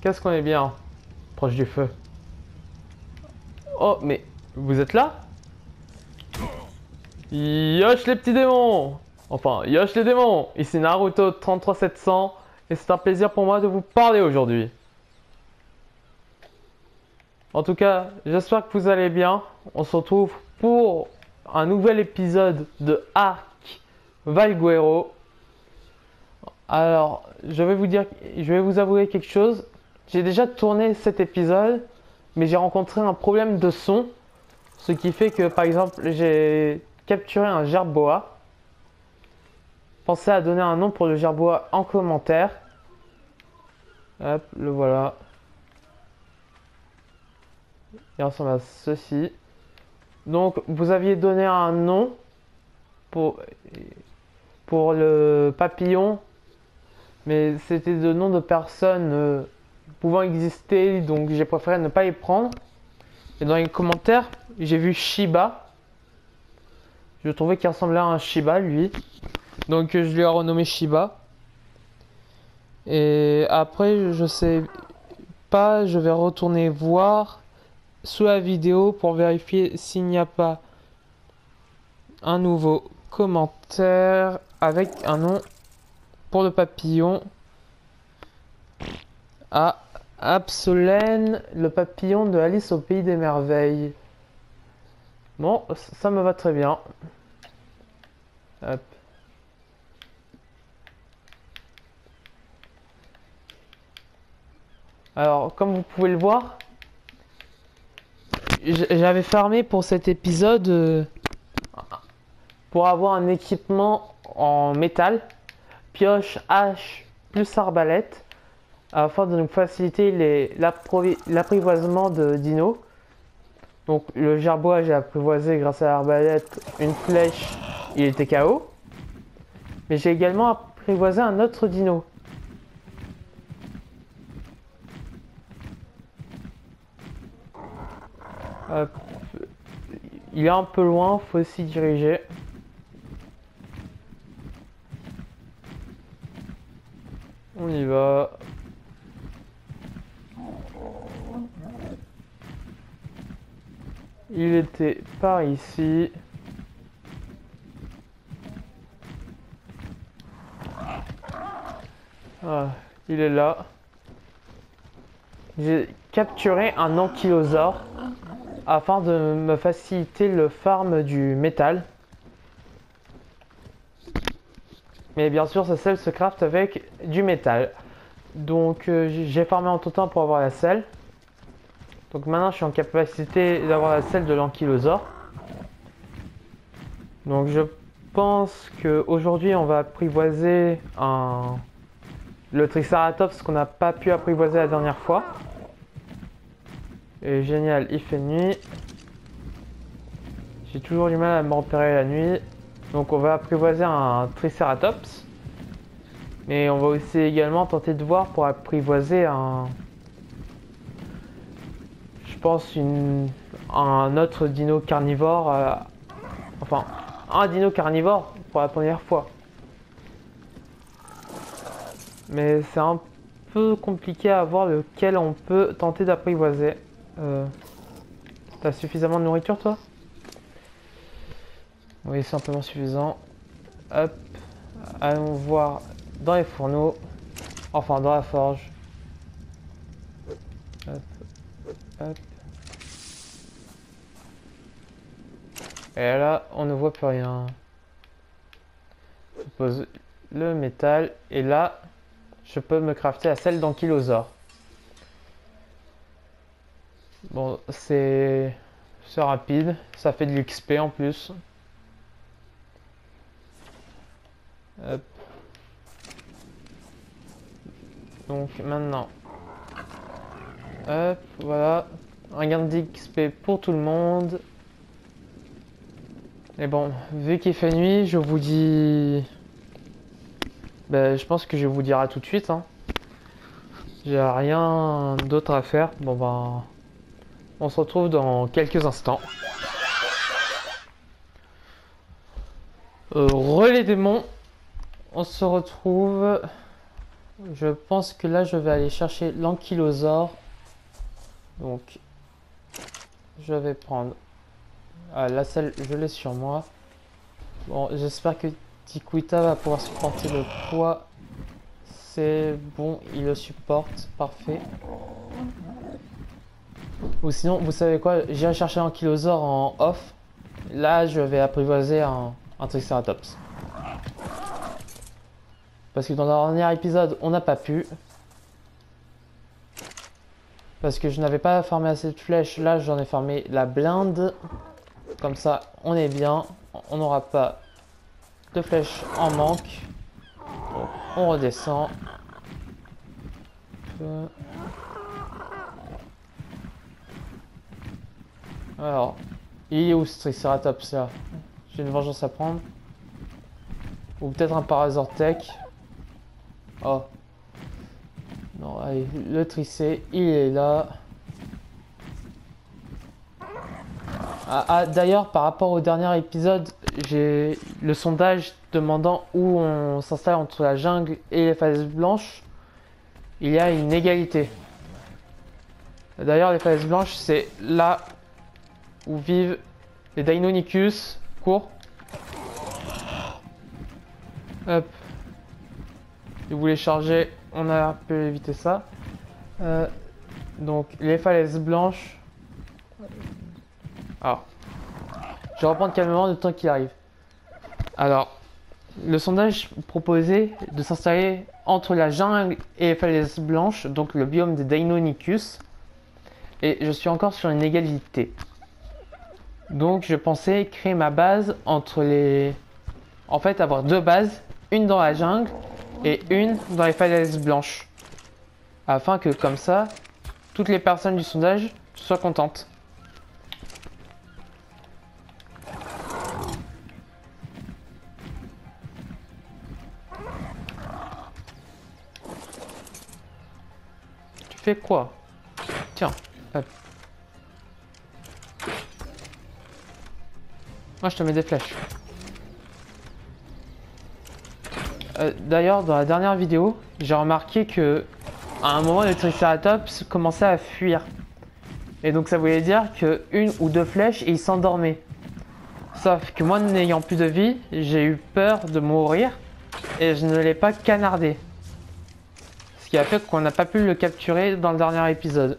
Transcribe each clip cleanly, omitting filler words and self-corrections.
Qu'est-ce qu'on est bien proche du feu. Oh, mais vous êtes là? Yosh les petits démons! Enfin, Yosh les démons! Ici Naruto 33700 et c'est un plaisir pour moi de vous parler aujourd'hui. En tout cas, j'espère que vous allez bien. On se retrouve pour un nouvel épisode de Arc Valguero. Alors, je vais vous avouer quelque chose. J'ai déjà tourné cet épisode, mais j'ai rencontré un problème de son. Ce qui fait que, par exemple, j'ai capturé un gerboa. Pensez à donner un nom pour le gerboa en commentaire. Hop, le voilà. Il ressemble à ceci. Donc, vous aviez donné un nom pour le papillon, mais c'était de noms de personnes pouvant exister, donc j'ai préféré ne pas les prendre. Et dans les commentaires, j'ai vu Shiba. Je trouvais qu'il ressemblait à un Shiba, lui. Donc je lui ai renommé Shiba. Et après, je sais pas, je vais retourner voir sous la vidéo pour vérifier s'il n'y a pas un nouveau commentaire avec un nom pour le papillon. Ah, Absolène, le papillon de Alice au pays des merveilles. Bon, ça me va très bien. Hop. Alors, comme vous pouvez le voir, j'avais farmé pour cet épisode pour avoir un équipement en métal, pioche, hache, plus arbalète, afin de nous faciliter l'apprivoisement de dinos. Donc le gerboa, j'ai apprivoisé grâce à l'arbalète, une flèche, il était KO. Mais j'ai également apprivoisé un autre dino. Hop. Il est un peu loin, faut s'y diriger. On y va. Il était par ici. Ah, il est là. J'ai capturé un ankylosaure afin de me faciliter le farm du métal. Mais bien sûr, ce sel se craft avec du métal. Donc j'ai farmé en tout temps pour avoir la selle. Donc maintenant je suis en capacité d'avoir la selle de l'ankylosaure. Donc je pense qu'aujourd'hui on va apprivoiser le Triceratops qu'on n'a pas pu apprivoiser la dernière fois. Et génial, il fait nuit. J'ai toujours du mal à me repérer la nuit. Donc on va apprivoiser un Triceratops. Mais on va aussi également tenter de voir pour apprivoiser je pense un autre dino carnivore. Enfin, un dino carnivore pour la première fois. Mais c'est un peu compliqué à voir lequel on peut tenter d'apprivoiser. T'as suffisamment de nourriture toi? Oui, c'est amplement suffisant. Hop, allons voir dans les fourneaux. Enfin, dans la forge. Hop, hop. Et là, on ne voit plus rien. Je pose le métal. Et là, je peux me crafter la selle d'ankylosaure. Bon, c'est rapide. Ça fait de l'XP en plus. Hop. Donc maintenant, hop, voilà, un gain d'XP pour tout le monde. Et bon, vu qu'il fait nuit, je vous dis... je pense que je vais vous dire à tout de suite. Hein. J'ai rien d'autre à faire. Bon ben, on se retrouve dans quelques instants. Relais démons, on se retrouve Je pense que là, je vais aller chercher l'ankylosaure. Donc, je vais prendre la selle, je l'ai sur moi. Bon, j'espère que Tikuita va pouvoir supporter le poids. C'est bon, il le supporte, parfait. Ou sinon, vous savez quoi, j'irai chercher l'ankylosaure en off. Là, je vais apprivoiser un Triceratops. Parce que dans le dernier épisode, on n'a pas pu. Parce que je n'avais pas farmé assez de flèches. Là, j'en ai farmé la blinde. Comme ça, on est bien. On n'aura pas de flèches en manque. Donc, on redescend. Alors, il est où ce Triceratops là? J'ai une vengeance à prendre. Ou peut-être un Parasaurtech. Oh. Non, allez, le Tricé, il est là. D'ailleurs, par rapport au dernier épisode, j'ai le sondage demandant où on s'installe entre la jungle et les falaises blanches. Il y a une égalité. D'ailleurs, les falaises blanches, c'est là où vivent les Deinonychus. Cours. Hop. Si vous voulez charger, on a pu éviter ça. Donc, les falaises blanches. Alors, je vais reprendre calmement le temps qu'il arrive. Alors, le sondage proposait de s'installer entre la jungle et les falaises blanches, donc le biome des Deinonychus. Et je suis encore sur une égalité. Donc, je pensais créer ma base entre les... En fait, avoir deux bases, une dans la jungle et une dans les falaises blanches. Afin que, comme ça, toutes les personnes du sondage soient contentes. Tu fais quoi? Tiens, hop. Moi, je te mets des flèches. D'ailleurs, dans la dernière vidéo, j'ai remarqué que à un moment, le Triceratops commençait à fuir. Et donc, ça voulait dire que une ou deux flèches, et il s'endormait. Sauf que moi, n'ayant plus de vie, j'ai eu peur de mourir et je ne l'ai pas canardé. Ce qui a fait qu'on n'a pas pu le capturer dans le dernier épisode.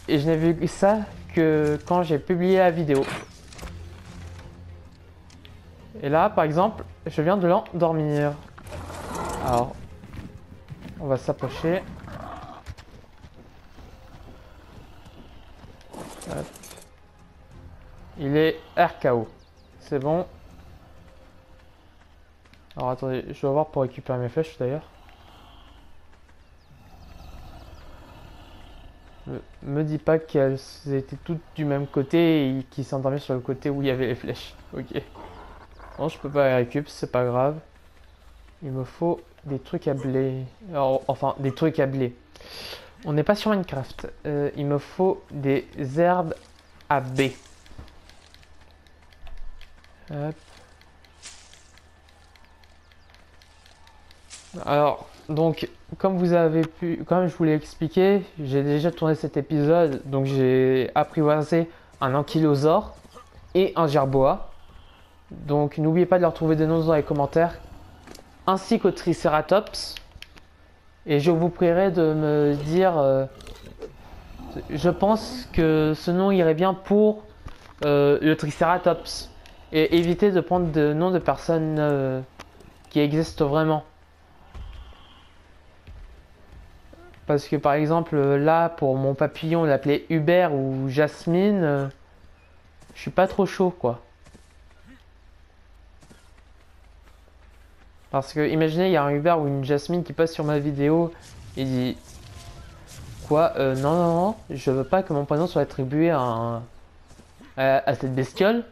Et je n'ai vu ça que quand j'ai publié la vidéo. Et là, par exemple, je viens de l'endormir. Alors, on va s'approcher. Hop. Il est RKO. C'est bon. Alors attendez, je dois voir pour récupérer mes flèches d'ailleurs. Me dis pas qu'elles étaient toutes du même côté et qu'ils s'endormaient sur le côté où il y avait les flèches. Ok. Non, je peux pas les récupérer, c'est pas grave. Il me faut des trucs à blé. Alors, enfin, des trucs à blé. On n'est pas sur Minecraft. Il me faut des herbes à B. Hop. Alors, donc, comme je vous l'ai expliqué, j'ai déjà tourné cet épisode, donc j'ai apprivoisé un ankylosaure et un jerboa. Donc, n'oubliez pas de leur trouver des noms dans les commentaires, ainsi qu'au Triceratops. Et je vous prierai de me dire, je pense que ce nom irait bien pour le Triceratops. Et évitez de prendre des noms de personnes qui existent vraiment. Parce que par exemple, là, pour mon papillon, l'appeler Hubert ou Jasmine, je suis pas trop chaud, quoi. Parce que, imaginez, il y a un Hubert ou une Jasmine qui passe sur ma vidéo et dit... Quoi non, non, non, je veux pas que mon prénom soit attribué à cette bestiole.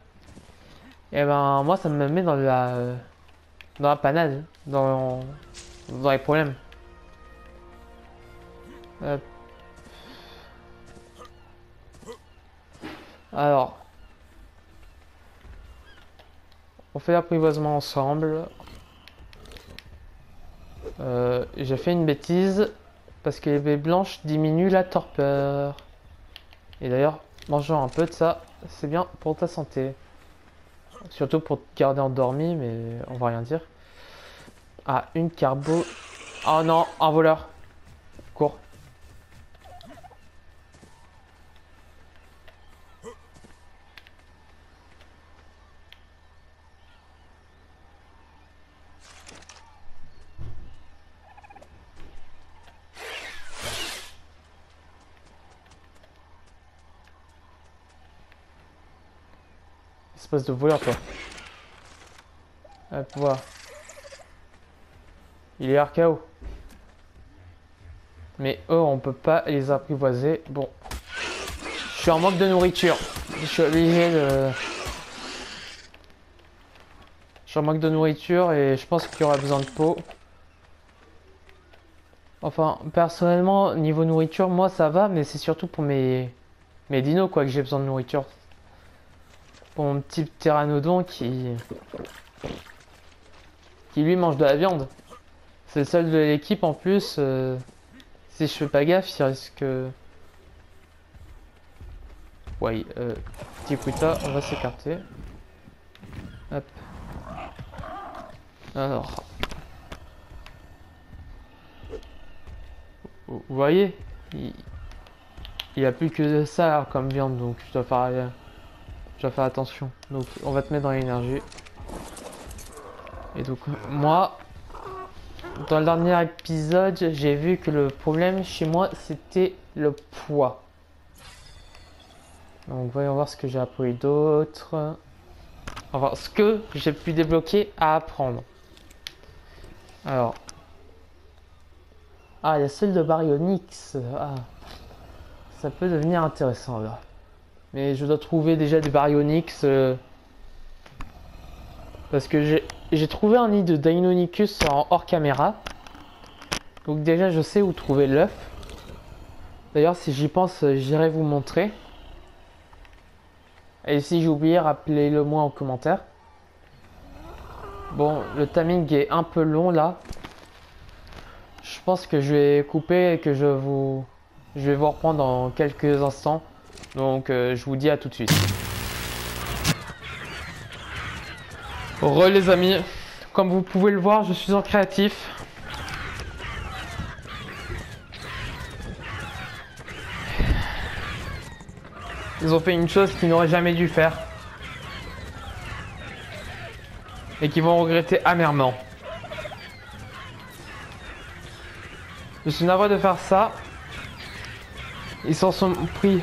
Et ben, moi, ça me met dans la panade, dans les problèmes. Alors, on fait l'apprivoisement ensemble. J'ai fait une bêtise parce que les baies blanches diminuent la torpeur. Et d'ailleurs, mangeant un peu de ça, c'est bien pour ta santé. Surtout pour te garder endormi, mais on va rien dire. Ah, une carbo. Oh non, un voleur. Cours. Espèce de voleur, toi. Hop, voilà. Il est RKO. Mais eux, on peut pas les apprivoiser. Bon. Je suis en manque de nourriture. Je suis obligé de... Je suis en manque de nourriture et je pense qu'il y aura besoin de peau. Enfin, personnellement, niveau nourriture, moi ça va, mais c'est surtout pour mes dinos quoi que j'ai besoin de nourriture. Pour mon petit pteranodon qui lui mange de la viande. C'est le seul de l'équipe en plus. Si je fais pas gaffe, il risque... Ouais, petit Kuta, on va s'écarter. Hop. Alors. Vous voyez, il a plus que ça comme viande, donc je dois faire attention. Donc on va te mettre dans l'énergie. Et donc moi, dans le dernier épisode, j'ai vu que le problème chez moi, c'était le poids. Donc voyons voir ce que j'ai appris d'autre. Enfin, ce que j'ai pu débloquer à apprendre. Alors. Ah, il y a celle de Baryonyx. Ah. Ça peut devenir intéressant là. Mais je dois trouver déjà des Baryonyx. Parce que j'ai trouvé un nid de Deinonychus en hors caméra. Donc déjà je sais où trouver l'œuf. D'ailleurs si j'y pense j'irai vous montrer. Et si j'ai oublié, rappelez-le moi en commentaire. Bon, le timing est un peu long là. Je pense que je vais couper et que je vais vous reprendre dans quelques instants. Donc je vous dis à tout de suite. Re les amis, comme vous pouvez le voir, je suis en créatif. Ils ont fait une chose qu'ils n'auraient jamais dû faire. Et qu'ils vont regretter amèrement. Je suis navré de faire ça. Ils s'en sont pris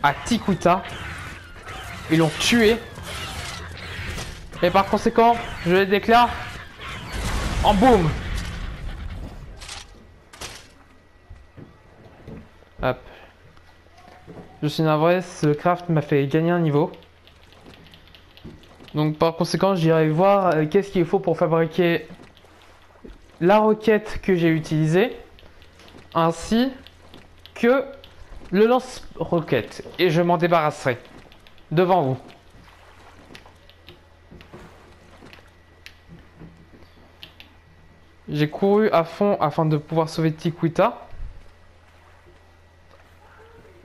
à Tikuta. Ils l'ont tué. Et par conséquent, je les déclare en boum. Hop. Je suis navré, ce craft m'a fait gagner un niveau. Donc par conséquent, j'irai voir qu'est-ce qu'il faut pour fabriquer la roquette que j'ai utilisée, ainsi que le lance-roquette. Et je m'en débarrasserai devant vous. J'ai couru à fond afin de pouvoir sauver Tikuta.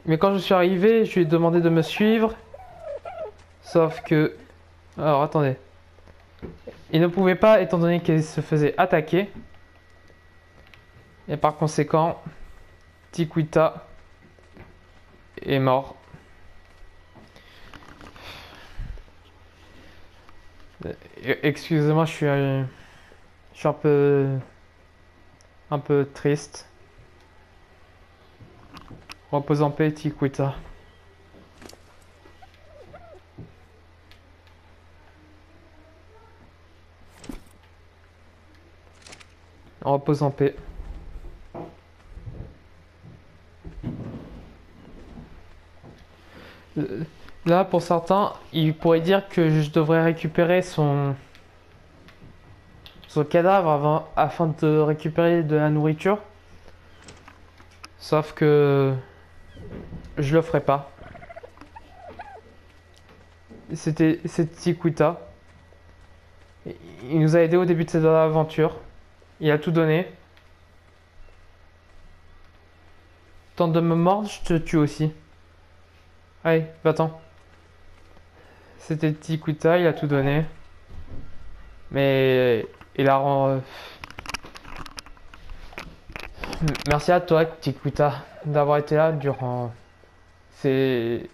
Mais quand je suis arrivé, je lui ai demandé de me suivre. Sauf que... Alors attendez. Il ne pouvait pas étant donné qu'il se faisait attaquer. Et par conséquent, Tikuta est mort. Excusez-moi, je suis un peu triste. Repose en paix, Tikuta. Repose en paix. Là, pour certains, ils pourraient dire que je devrais récupérer son cadavre afin de récupérer de la nourriture. Sauf que je le ferai pas. C'est Tikuta. Il nous a aidé au début de cette aventure. Il a tout donné. Tente de me mordre, je te tue aussi. Allez, va-t'en. C'était Tikuta, il a tout donné. Mais il a Merci à toi, Tikuta, d'avoir été là durant le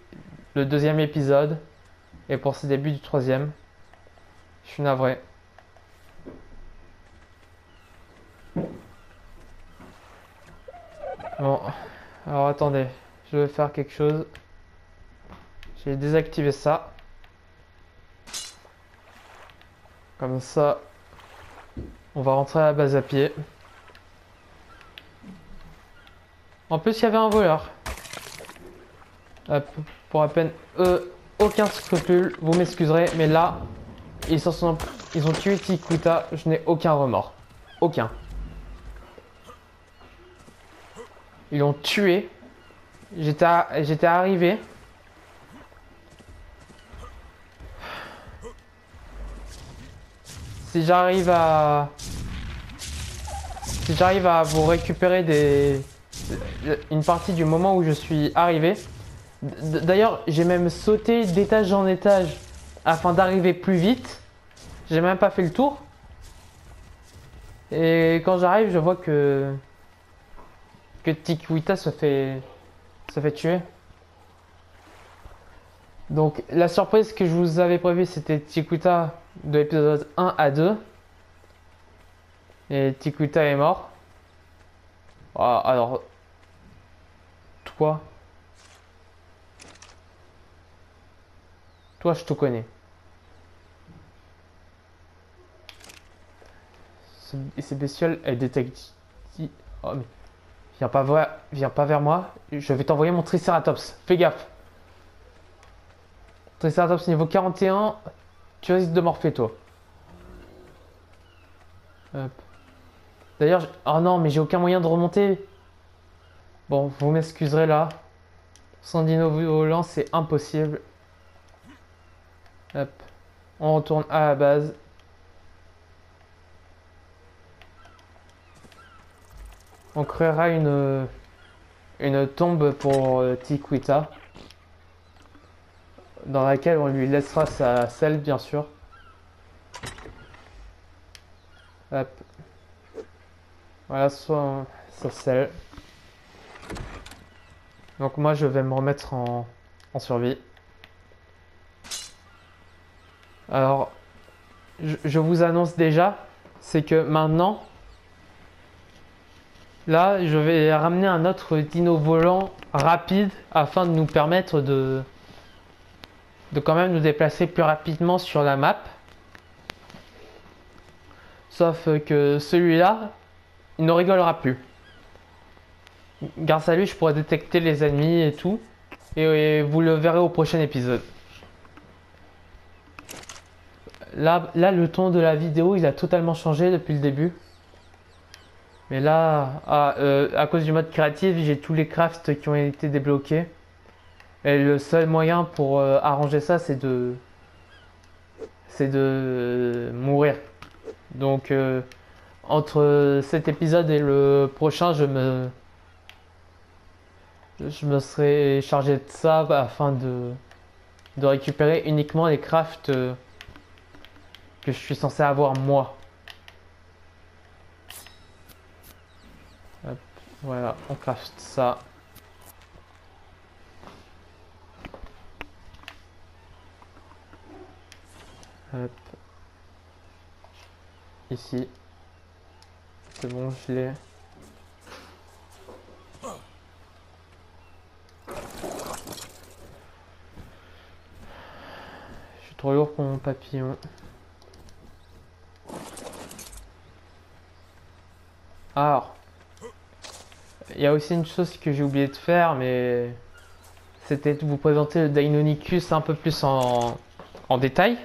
deuxième épisode et pour ce début du troisième. Je suis navré. Bon, alors attendez, je vais faire quelque chose. J'ai désactivé ça. Comme ça, on va rentrer à la base à pied. En plus, il y avait un voleur. Hop, pour à peine aucun scrupule, vous m'excuserez, mais là, ils ont tué Tikuta, je n'ai aucun remords. Aucun. Ils l'ont tué. J'étais arrivé. Si j'arrive à vous récupérer une partie du moment où je suis arrivé. D'ailleurs, j'ai même sauté d'étage en étage afin d'arriver plus vite. J'ai même pas fait le tour. Et quand j'arrive, je vois que Tikuta se fait tuer. Donc la surprise que je vous avais prévue, c'était Tikuta de l'épisode 1 à 2. Et Tikuta est mort. Ah, alors, toi, je te connais. Ces bestioles, elles détectent. Oh, mais viens pas vers moi. Je vais t'envoyer mon Triceratops. Fais gaffe. Triceratops niveau 41. Tu risques de morfler, toi. Hop. D'ailleurs, oh non, mais j'ai aucun moyen de remonter. Bon, vous m'excuserez là. Sans dino volant, c'est impossible. Hop. On retourne à la base. On créera une tombe pour Tikuta, dans laquelle on lui laissera sa selle, bien sûr. Hop. Voilà, soit sa selle. Donc moi, je vais me remettre en survie. Alors, je vous annonce déjà, c'est que maintenant, là, je vais ramener un autre dino volant rapide afin de nous permettre de quand même nous déplacer plus rapidement sur la map. Sauf que celui-là, il ne rigolera plus. Grâce à lui, je pourrai détecter les ennemis et tout. Et vous le verrez au prochain épisode. Là, le ton de la vidéo, il a totalement changé depuis le début. Mais là, à cause du mode créatif, j'ai tous les crafts qui ont été débloqués. Et le seul moyen pour arranger ça, c'est de mourir. Donc, entre cet épisode et le prochain, je me serai chargé de ça afin de récupérer uniquement les crafts que je suis censé avoir moi. Hop, voilà, on craft ça. Hop. Ici. C'est bon, je l'ai. Je suis trop lourd pour mon papillon. Alors, il y a aussi une chose que j'ai oublié de faire, mais c'était de vous présenter le Deinonychus un peu plus en détail.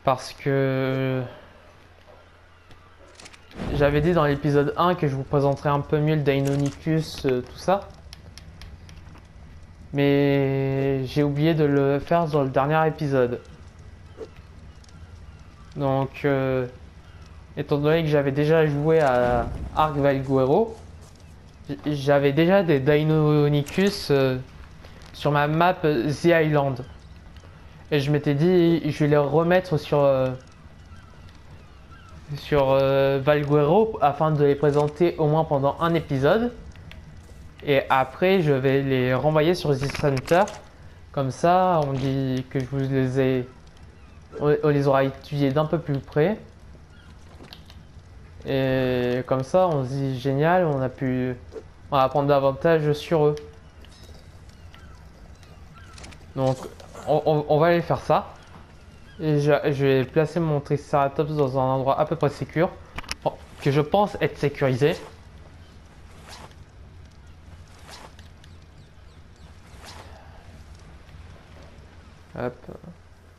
Parce que j'avais dit dans l'épisode 1 que je vous présenterais un peu mieux le Deinonychus, tout ça. Mais j'ai oublié de le faire dans le dernier épisode. Donc étant donné que j'avais déjà joué à Ark Valguero, j'avais déjà des Deinonychus sur ma map The Island. Et je m'étais dit, je vais les remettre sur Valguero afin de les présenter au moins pendant un épisode. Et après, je vais les renvoyer sur The Center. Comme ça, on dit que je vous les ai... On les aura étudiés d'un peu plus près. Et comme ça, on se dit génial, on va prendre davantage sur eux. Donc, on va aller faire ça. Et je vais placer mon Triceratops dans un endroit à peu près sécure, que je pense être sécurisé. Hop.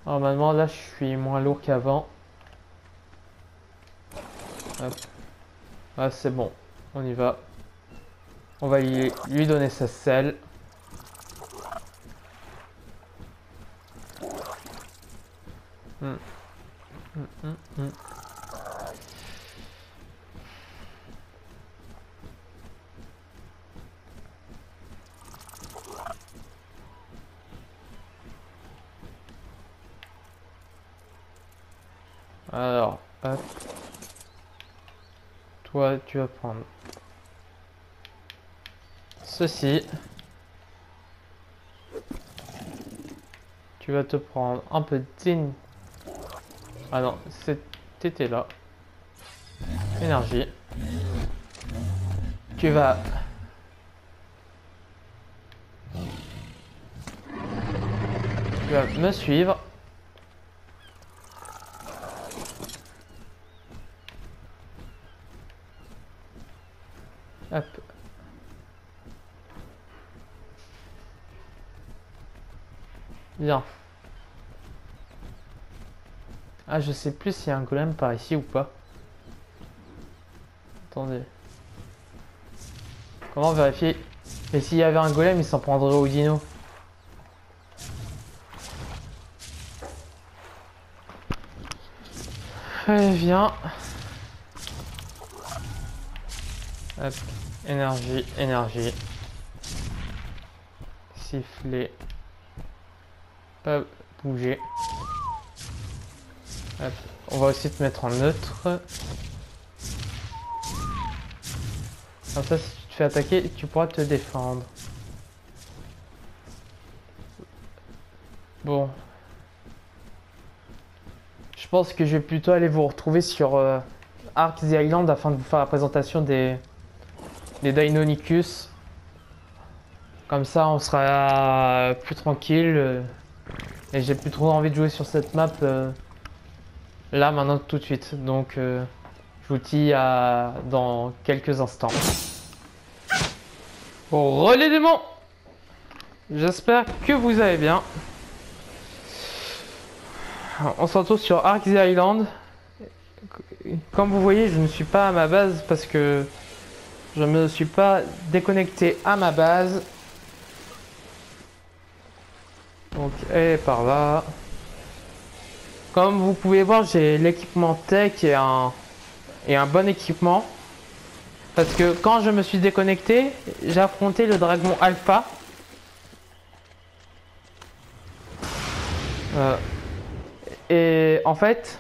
Normalement, là, je suis moins lourd qu'avant. Hop. Ah, c'est bon. On y va. On va lui donner sa selle. Hmm. Alors, hop. Toi, tu vas prendre ceci. Tu vas te prendre un peu de... Ah non, c'était là. Énergie. Tu vas... Tu vas me suivre. Hop. Bien. Ah, je sais plus s'il y a un golem par ici ou pas. Attendez. Comment vérifier? Mais s'il y avait un golem, il s'en prendrait au dino. Allez, viens. Hop. Énergie, énergie. Siffler. Pas bouger. Hop. On va aussi te mettre en neutre. Comme ça, si tu te fais attaquer, tu pourras te défendre. Bon. Je pense que je vais plutôt aller vous retrouver sur Ark the Island afin de vous faire la présentation des Deinonychus. Comme ça, on sera plus tranquille. Et j'ai plus trop envie de jouer sur cette map là, maintenant, tout de suite. Donc, je vous dis dans quelques instants. Bon, relais démons! J'espère que vous allez bien. On se retrouve sur Ark the Island. Comme vous voyez, je ne suis pas à ma base parce que je me suis pas déconnecté à ma base. Donc, elle est par là. Comme vous pouvez voir, j'ai l'équipement tech et un bon équipement. Parce que quand je me suis déconnecté, j'ai affronté le dragon alpha. Et en fait,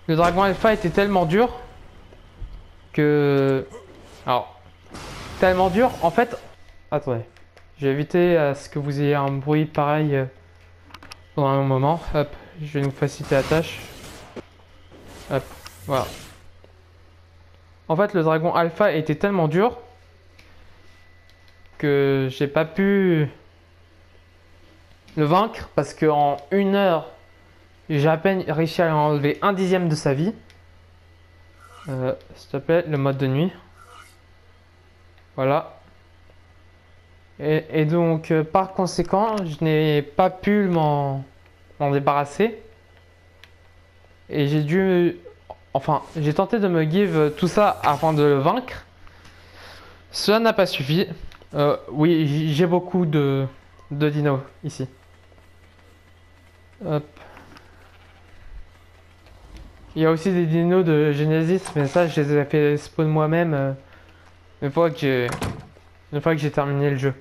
le dragon alpha était tellement dur que... Alors, tellement dur, en fait... Attendez, je vais éviter à ce que vous ayez un bruit pareil pendant un moment. Hop, je vais nous faciliter la tâche. Hop, voilà. En fait, le dragon alpha était tellement dur que j'ai pas pu le vaincre parce qu'en 1 heure, j'ai à peine réussi à enlever 1/10 de sa vie. S'il te plaît, le mode de nuit. Voilà. Et donc, par conséquent, je n'ai pas pu m'en débarrasser. Et j'ai dû... Enfin, j'ai tenté de me give tout ça afin de le vaincre. Cela n'a pas suffi. Oui, j'ai beaucoup de dinos ici. Hop. Il y a aussi des dinos de Genesis, mais ça, je les ai fait spawn moi-même une fois que j'ai terminé le jeu.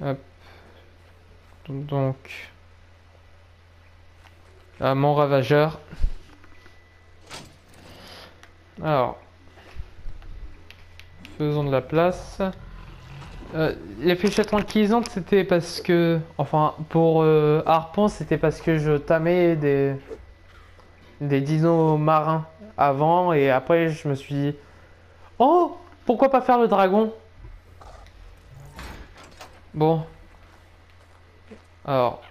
Hop. Donc, mon ravageur. Alors, faisons de la place. Les fléchettes tranquillisantes, c'était parce que... Enfin, pour harpon, c'était parce que je tamais des dinos marins avant. Et après, je me suis dit... Oh, pourquoi pas faire le dragon? Bon. Alors,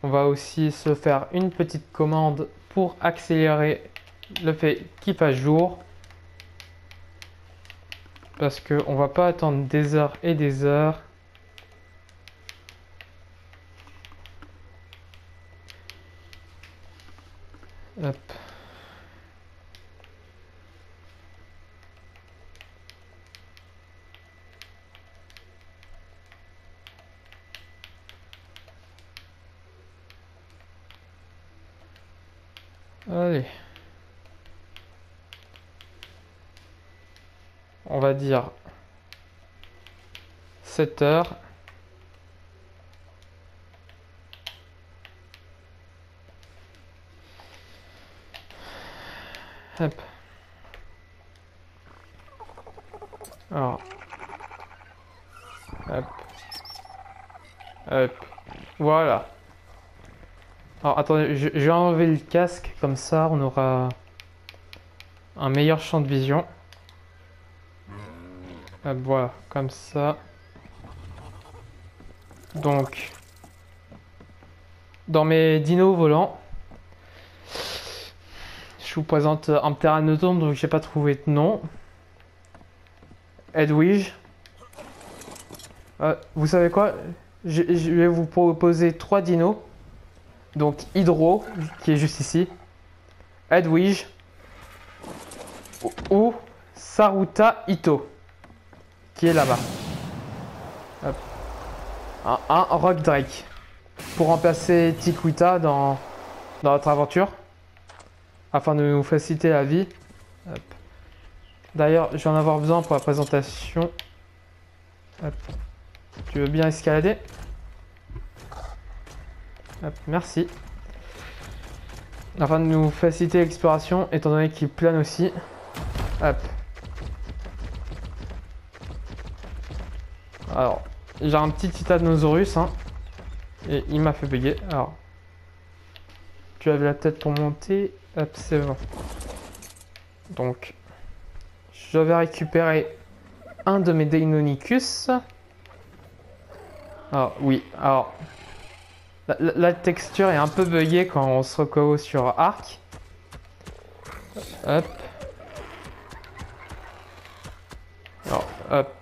on va aussi se faire une petite commande pour accélérer le fait qu'il fasse jour. Parce qu'on va pas attendre des heures et des heures. Hop. Allez. On va dire 7 heures. Hop. Alors. Hop. Hop. Voilà. Alors attendez, je vais enlever le casque, comme ça on aura un meilleur champ de vision. Hop, voilà, comme ça. Donc, dans mes dinos volants, je vous présente un pteranodon, donc j'ai pas trouvé de nom. Edwige. Vous savez quoi? Je vais vous proposer 3 dinos. Donc Hydro, qui est juste ici. Edwige. Ou Saruta Ito, qui est là-bas. Hop. Un Rock Drake. Pour remplacer Tiquita dans notre aventure. Afin de nous faciliter la vie. Hop. D'ailleurs, je vais en avoir besoin pour la présentation. Hop. Tu veux bien escalader? Hop, merci. Afin de nous faciliter l'exploration, étant donné qu'il plane aussi. Hop. Alors, j'ai un petit Titanosaurus, hein. Et il m'a fait bugger. Alors, tu avais la tête pour monter. Hop, c'est bon. Donc, je vais récupérer un de mes Deinonychus. Alors, oui, alors... La texture est un peu buggée quand on se recolle sur Arc. Hop. Alors, hop.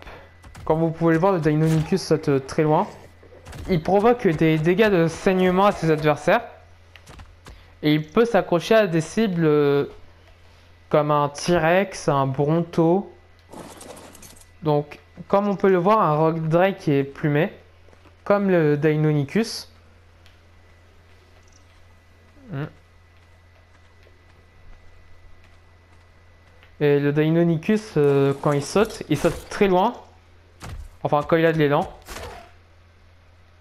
Comme vous pouvez le voir, le Deinonychus saute très loin. Il provoque des dégâts de saignement à ses adversaires. Et il peut s'accrocher à des cibles comme un T-Rex, un Bronto. Donc, comme on peut le voir, un Rock Drake est plumé, comme le Deinonychus. Et le Deinonychus, quand il saute très loin. Enfin, quand il a de l'élan.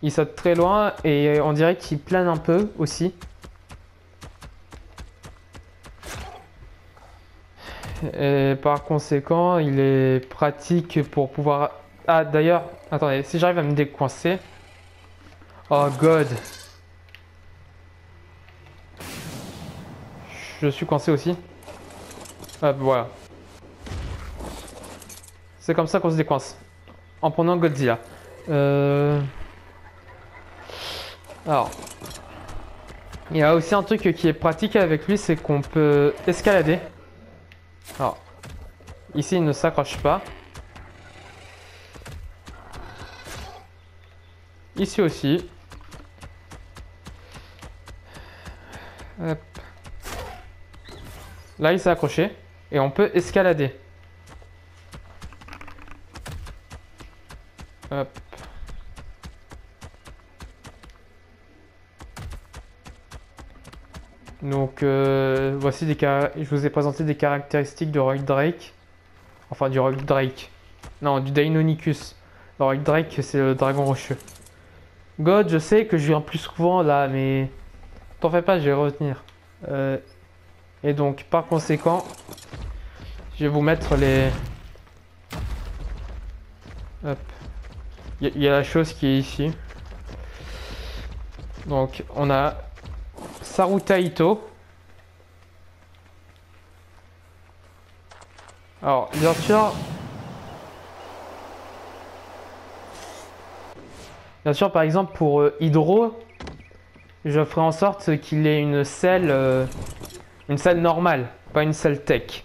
Il saute très loin et on dirait qu'il plane un peu aussi. Et par conséquent, il est pratique pour pouvoir... Ah, d'ailleurs, attendez, si j'arrive à me décoincer... Oh, God. Je suis coincé aussi. Hop, voilà. C'est comme ça qu'on se décoince. En prenant Godzilla. Alors. Il y a aussi un truc qui est pratique avec lui, c'est qu'on peut escalader. Alors. Ici, il ne s'accroche pas. Ici aussi. Hop. Là, il s'est accroché. Et on peut escalader. Hop. Donc voici je vous ai présenté des caractéristiques de Rogue Drake. Enfin du Rogue Drake. Non, du Deinonychus. Le Rogue Drake, c'est le dragon rocheux. God, je sais que je viens plus souvent là, mais t'en fais pas, je vais retenir. Et donc par conséquent, je vais vous mettre les... Hop. Il y a la chose qui est ici. Donc on a Saruta Ito. Alors bien sûr par exemple pour Hydro, je ferai en sorte qu'il ait une selle normale, pas une selle tech.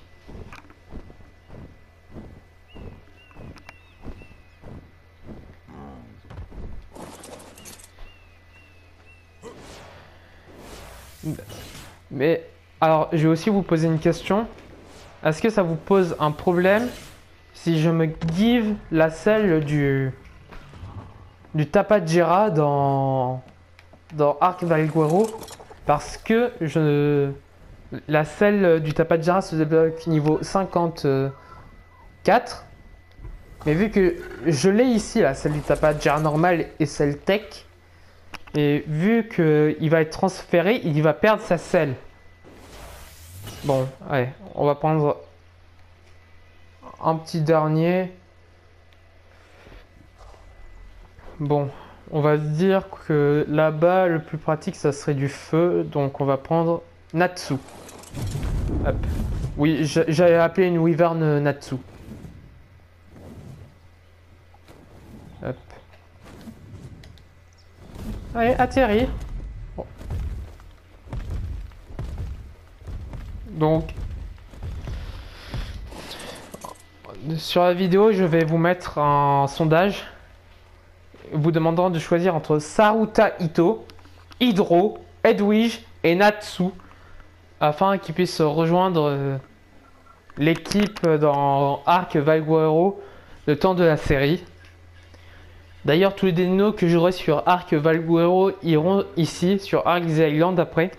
Mais alors, je vais aussi vous poser une question. Est-ce que ça vous pose un problème si je me give la selle du Tapajera dans Arc Valguero? Parce que la selle du Tapajera se débloque niveau 54. Mais vu que je l'ai ici, la selle du Tapajera normal et celle tech, et vu qu'il va être transféré, il va perdre sa selle. Bon, allez, on va prendre un petit dernier. Bon, on va se dire que là-bas, le plus pratique, ça serait du feu. Donc on va prendre Natsu. Hop. Oui, j'avais appelé une Wyvern Natsu. Hop. Allez, atterrir. Bon. Donc, sur la vidéo, je vais vous mettre un sondage vous demandant de choisir entre Saruta Ito, Hydro, Edwige et Natsu afin qu'ils puissent rejoindre l'équipe dans Arc Valguero le temps de la série. D'ailleurs, tous les dénos que j'aurai sur Arc Valguero iront ici sur Arc The Island après,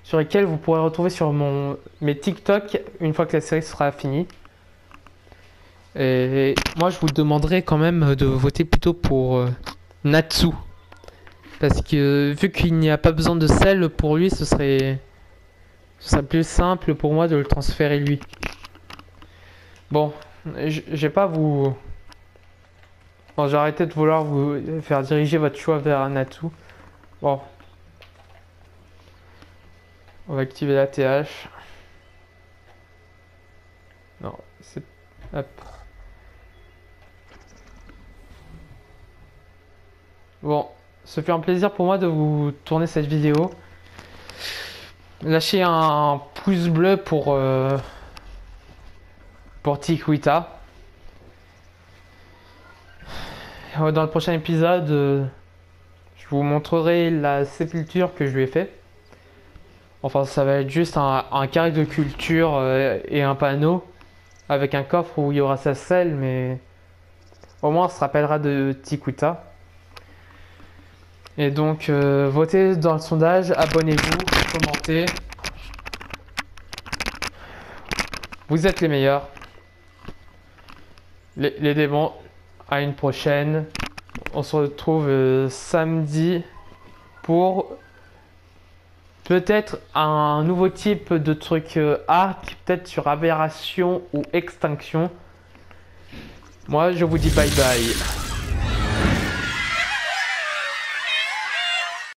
sur lesquels vous pourrez retrouver sur mes TikTok une fois que la série sera finie. Et moi, je vous demanderai quand même de voter plutôt pour Natsu. Parce que vu qu'il n'y a pas besoin de sel pour lui, ce serait plus simple pour moi de le transférer lui. Bon, je vais pas vous... Bon, j'ai arrêté de vouloir vous faire diriger votre choix vers un Natsu. Bon. On va activer la TH. Non, c'est... Hop. Bon, ce fut un plaisir pour moi de vous tourner cette vidéo. Lâchez un pouce bleu pour Tiquita. Dans le prochain épisode, je vous montrerai la sépulture que je lui ai fait. Enfin, ça va être juste un carré de culture et un panneau avec un coffre où il y aura sa selle, mais au moins on se rappellera de Tiquita. Et donc, votez dans le sondage, abonnez-vous, commentez. Vous êtes les meilleurs. Les démons. À une prochaine. On se retrouve samedi pour peut-être un nouveau type de truc arc, peut-être sur aberration ou extinction. Moi, je vous dis bye bye.